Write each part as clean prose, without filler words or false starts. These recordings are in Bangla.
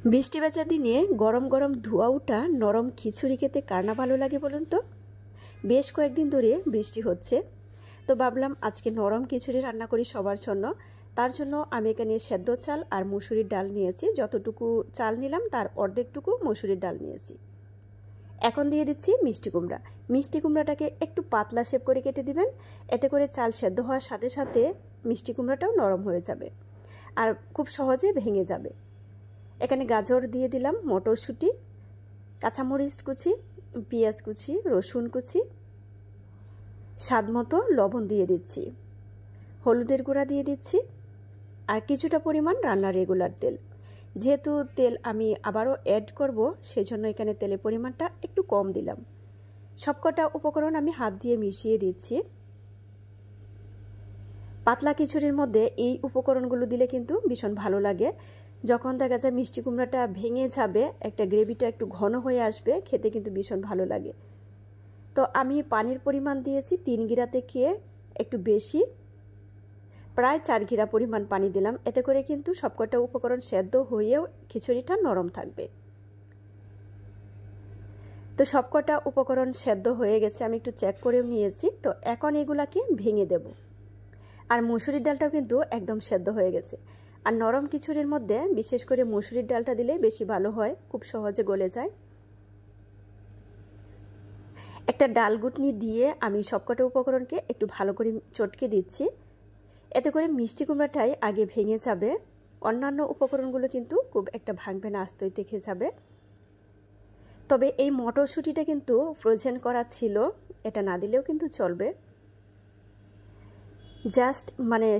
বৃষ্টি ভেজা দিনে গরম গরম ধোয়া ওঠা নরম খিচুড়ি খেতে কার না ভালো লাগে বলুন তো। বেশ কয়েকদিন ধরে বৃষ্টি হচ্ছে, তো ভাবলাম আজকে নরম খিচুড়ি রান্না করি সবার জন্য। তার জন্য আমি এখানে সেদ্ধ চাল আর মসুরির ডাল নিয়েছি। যতটুকু চাল নিলাম তার অর্ধেকটুকু মসুরির ডাল নিয়েছি। এখন দিয়ে দিচ্ছি মিষ্টি কুমড়া। মিষ্টি কুমড়াটাকে একটু পাতলা শেপ করে কেটে দিবেন, এতে করে চাল সেদ্ধ হওয়ার সাথে সাথে মিষ্টি কুমড়াটাও নরম হয়ে যাবে আর খুব সহজে ভেঙে যাবে। এখানে গাজর দিয়ে দিলাম, মটরশুঁটি, কাঁচামরিচ কুচি, পেঁয়াজ কুচি, রসুন কুচি, স্বাদ মতো লবণ দিয়ে দিচ্ছি, হলুদের গুঁড়া দিয়ে দিচ্ছি আর কিছুটা পরিমাণ রান্নার রেগুলার তেল। যেহেতু তেল আমি আবারও অ্যাড করব, সেই জন্য এখানে তেলের পরিমাণটা একটু কম দিলাম। সবকটা উপকরণ আমি হাত দিয়ে মিশিয়ে দিচ্ছি। পাতলা খিচুড়ির মধ্যে এই উপকরণগুলো দিলে কিন্তু ভীষণ ভালো লাগে। যখন দেখা যায় মিষ্টি কুমড়াটা ভেঙে যাবে, একটা গ্রেভিটা একটু ঘন হয়ে আসবে, খেতে কিন্তু ভীষণ ভালো লাগে। তো আমি পানির পরিমাণ দিয়েছি 3 গিরা থেকে একটু বেশি, প্রায় 4 গিরা পরিমাণ পানি দিলাম। এতে করে কিন্তু সবকটা উপকরণ সেদ্ধ হয়েও খিচুড়িটা নরম থাকবে। তো সবকটা উপকরণ সেদ্ধ হয়ে গেছে, আমি একটু চেক করেও নিয়েছি। তো এখন এগুলাকে ভেঙে দেব। আর মসুরির ডালটাও কিন্তু একদম সেদ্ধ হয়ে গেছে। আর নরম খিচুড়ির মধ্যে বিশেষ করে মসুরির ডালটা দিলে বেশি ভালো হয়, খুব সহজে গলে যায়। একটা ডাল ঘুটনি দিয়ে আমি সবকটা উপকরণকে একটু ভালো করে চটকে দিচ্ছি, এতে করে মিষ্টি কুমড়াটাই আগে ভেঙে যাবে, অন্যান্য উপকরণগুলো কিন্তু খুব একটা ভাঙবে না, আস্তই থেকে যাবে। তবে এই মটরশুঁটিটা কিন্তু ফ্রোজেন করা ছিল, এটা না দিলেও কিন্তু চলবে। জাস্ট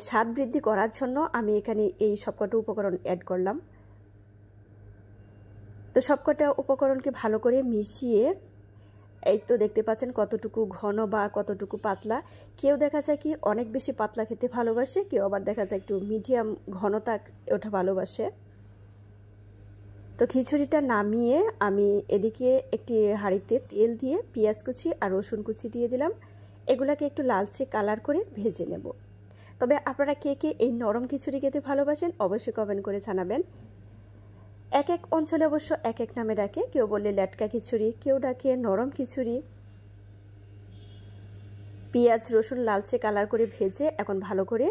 স্বাদ বৃদ্ধি করার জন্য আমি এখানে এই সবকটা উপকরণ অ্যাড করলাম। তো সবকটা উপকরণকে ভালো করে মিশিয়ে, এই তো দেখতে পাচ্ছেন কতটুকু ঘন বা কতটুকু পাতলা। কেউ দেখা যায় কি অনেক বেশি পাতলা খেতে ভালোবাসে, কেউ আবার দেখা যায় একটু মিডিয়াম ঘনতা ওটা ভালোবাসে। তো খিচুড়িটা নামিয়ে আমি এদিকে একটি হাঁড়িতে তেল দিয়ে পেঁয়াজ কুচি আর রসুন কুচি দিয়ে দিলাম। এগুলাকে একটু লালচে কালার করে ভেজে নেব। তবে আপনারা কে কে এই নরম খিচুড়ি খেতে ভালোবাসেন অবশ্যই কমেন্ট করে জানাবেন। এক এক অঞ্চলে অবশ্য এক এক নামে ডাকে, কেউ বললে লেটকা খিচুড়ি, কেউ ডাকে নরম খিচুড়ি। পেঁয়াজ রসুন লালচে কালার করে ভেজে এখন ভালো করে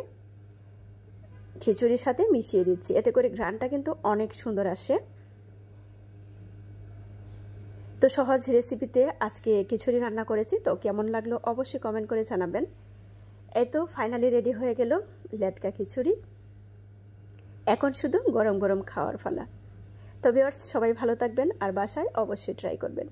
খিচুড়ির সাথে মিশিয়ে দিচ্ছি, এতে করে ঘ্রাণটা কিন্তু অনেক সুন্দর আসে। তো সহজ রেসিপিতে আজকে খিচুড়ি রান্না করেছি, তো কেমন লাগলো অবশ্যই কমেন্ট করে জানাবেন। এই তো ফাইনালি রেডি হয়ে গেল লেটকা খিচুড়ি। এখন শুধু গরম গরম খাওয়ার পালা। তো ভিউয়ার্স, সবাই ভালো থাকবেন আর বাসায় অবশ্যই ট্রাই করবেন।